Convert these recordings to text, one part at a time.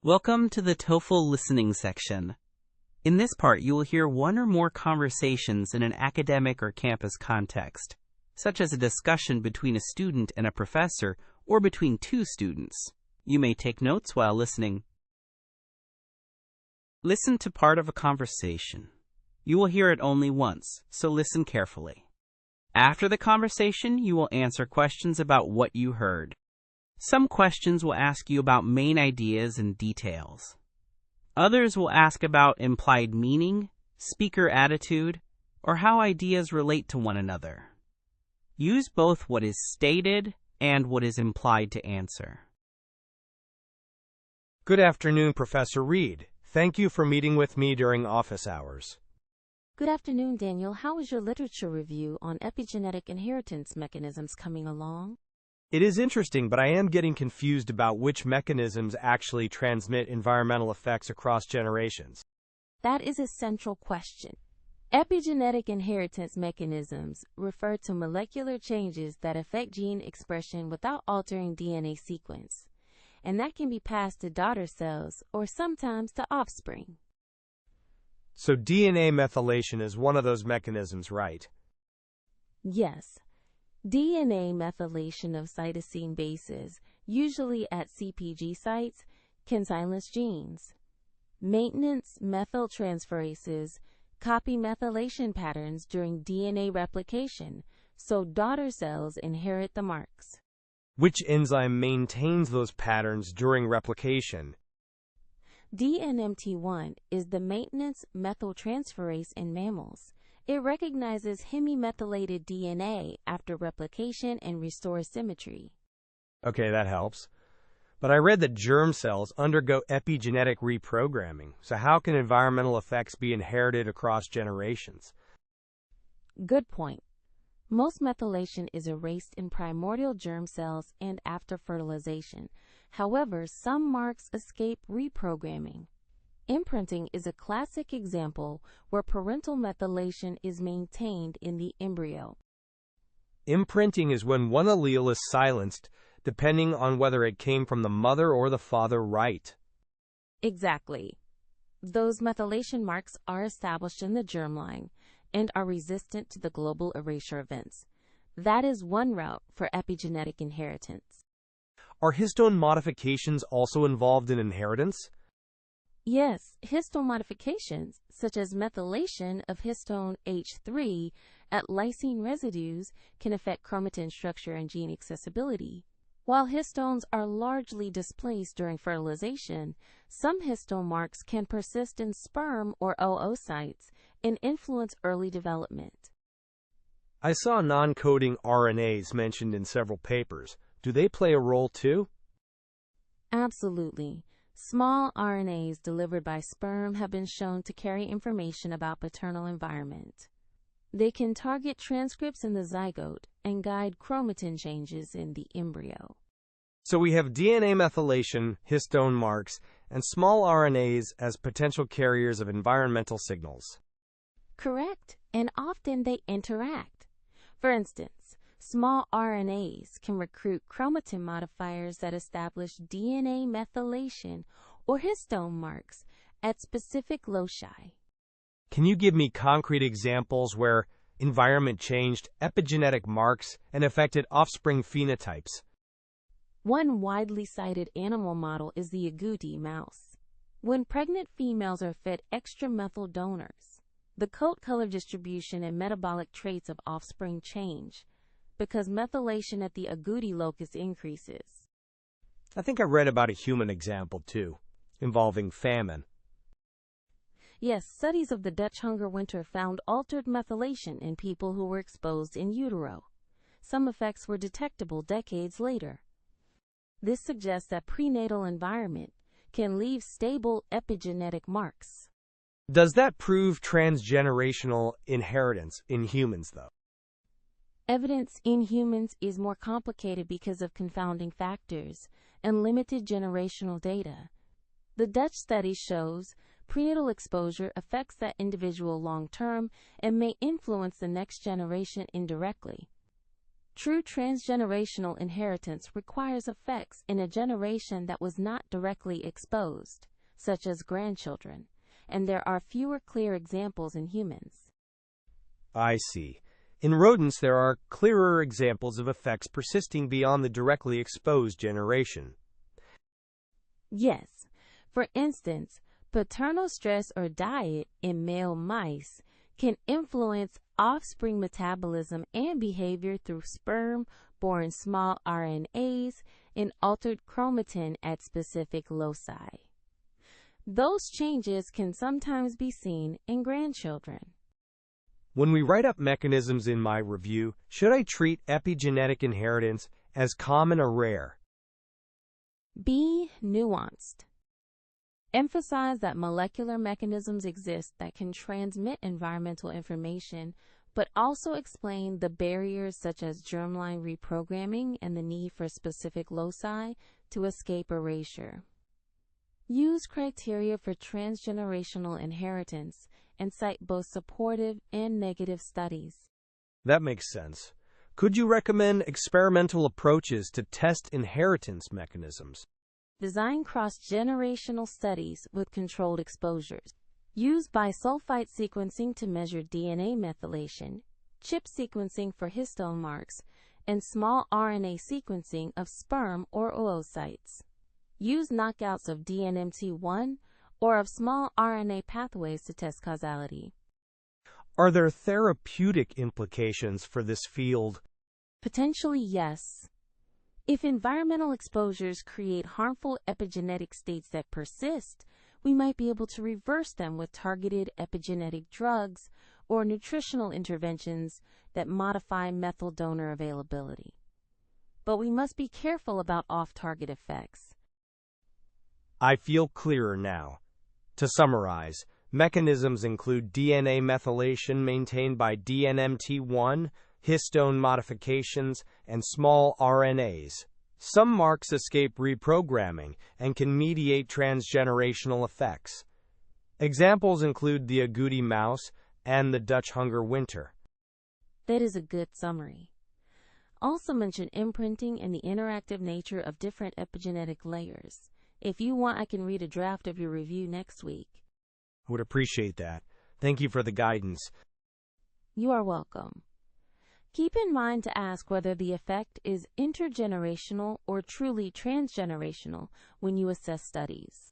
Welcome to the TOEFL listening section. In this part, you will hear one or more conversations in an academic or campus context, such as a discussion between a student and a professor or between two students. You may take notes while listening. Listen to part of a conversation. You will hear it only once, so listen carefully. After the conversation, you will answer questions about what you heard. Some questions will ask you about main ideas and details. Others will ask about implied meaning, speaker attitude, or how ideas relate to one another. Use both what is stated and what is implied to answer. Good afternoon, Professor Reed. Thank you for meeting with me during office hours. Good afternoon, Daniel. How is your literature review on epigenetic inheritance mechanisms coming along? It is interesting, but I am getting confused about which mechanisms actually transmit environmental effects across generations. That is a central question. Epigenetic inheritance mechanisms refer to molecular changes that affect gene expression without altering DNA sequence, and that can be passed to daughter cells or sometimes to offspring. So DNA methylation is one of those mechanisms, right? Yes. DNA methylation of cytosine bases, usually at CPG sites, can silence genes. Maintenance methyltransferases copy methylation patterns during DNA replication, so daughter cells inherit the marks. Which enzyme maintains those patterns during replication? DNMT1 is the maintenance methyltransferase in mammals. It recognizes hemimethylated DNA after replication and restores symmetry. Okay, that helps. But I read that germ cells undergo epigenetic reprogramming, so how can environmental effects be inherited across generations? Good point. Most methylation is erased in primordial germ cells and after fertilization. However, some marks escape reprogramming. Imprinting is a classic example where parental methylation is maintained in the embryo. Imprinting is when one allele is silenced, depending on whether it came from the mother or the father, right? Exactly. Those methylation marks are established in the germline and are resistant to the global erasure events. That is one route for epigenetic inheritance. Are histone modifications also involved in inheritance? Yes, histone modifications, such as methylation of histone H3 at lysine residues, can affect chromatin structure and gene accessibility. While histones are largely displaced during fertilization, some histone marks can persist in sperm or oocytes and influence early development. I saw non-coding RNAs mentioned in several papers. Do they play a role too? Absolutely. Small RNAs delivered by sperm have been shown to carry information about paternal environment. They can target transcripts in the zygote and guide chromatin changes in the embryo. So we have DNA methylation, histone marks, and small RNAs as potential carriers of environmental signals. Correct, and often they interact. For instance, small RNAs can recruit chromatin modifiers that establish DNA methylation or histone marks at specific loci. Can you give me concrete examples where environment changed epigenetic marks and affected offspring phenotypes? One widely cited animal model is the agouti mouse. When pregnant females are fed extramethyl donors, the coat color distribution and metabolic traits of offspring change, because methylation at the agouti locus increases. I think I read about a human example, too, involving famine. Yes, studies of the Dutch hunger winter found altered methylation in people who were exposed in utero. Some effects were detectable decades later. This suggests that prenatal environment can leave stable epigenetic marks. Does that prove transgenerational inheritance in humans, though? Evidence in humans is more complicated because of confounding factors and limited generational data. The Dutch study shows prenatal exposure affects that individual long-term and may influence the next generation indirectly. True transgenerational inheritance requires effects in a generation that was not directly exposed, such as grandchildren, and there are fewer clear examples in humans. I see. In rodents, there are clearer examples of effects persisting beyond the directly exposed generation. Yes. For instance, paternal stress or diet in male mice can influence offspring metabolism and behavior through sperm-borne small RNAs and altered chromatin at specific loci. Those changes can sometimes be seen in grandchildren. When we write up mechanisms in my review, should I treat epigenetic inheritance as common or rare? Be nuanced. Emphasize that molecular mechanisms exist that can transmit environmental information, but also explain the barriers such as germline reprogramming and the need for specific loci to escape erasure. Use criteria for transgenerational inheritance and cite both supportive and negative studies. That makes sense. Could you recommend experimental approaches to test inheritance mechanisms? Design cross-generational studies with controlled exposures. Use bisulfite sequencing to measure DNA methylation, chip sequencing for histone marks, and small RNA sequencing of sperm or oocytes. Use knockouts of DNMT1 or of small RNA pathways to test causality. Are there therapeutic implications for this field? Potentially, yes. If environmental exposures create harmful epigenetic states that persist, we might be able to reverse them with targeted epigenetic drugs or nutritional interventions that modify methyl donor availability. But we must be careful about off-target effects. I feel clearer now. To summarize, mechanisms include DNA methylation maintained by DNMT1, histone modifications, and small RNAs. Some marks escape reprogramming and can mediate transgenerational effects. Examples include the agouti mouse and the Dutch hunger winter. That is a good summary. Also mention imprinting and the interactive nature of different epigenetic layers. If you want, I can read a draft of your review next week. I would appreciate that. Thank you for the guidance. You are welcome. Keep in mind to ask whether the effect is intergenerational or truly transgenerational when you assess studies.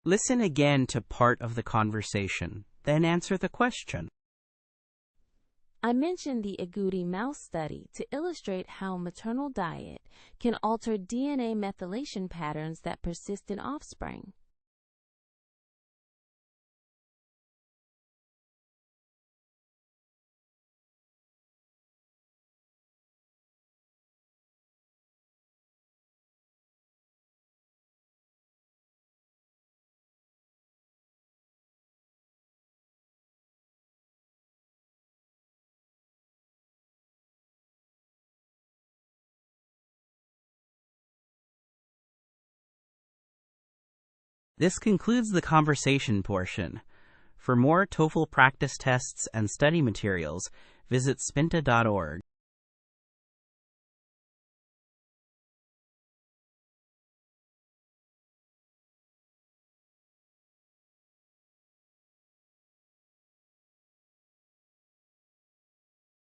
Listen again to part of the conversation, then answer the question. I mentioned the agouti mouse study to illustrate how maternal diet can alter DNA methylation patterns that persist in offspring. This concludes the conversation portion. For more TOEFL practice tests and study materials, visit Spinta.org.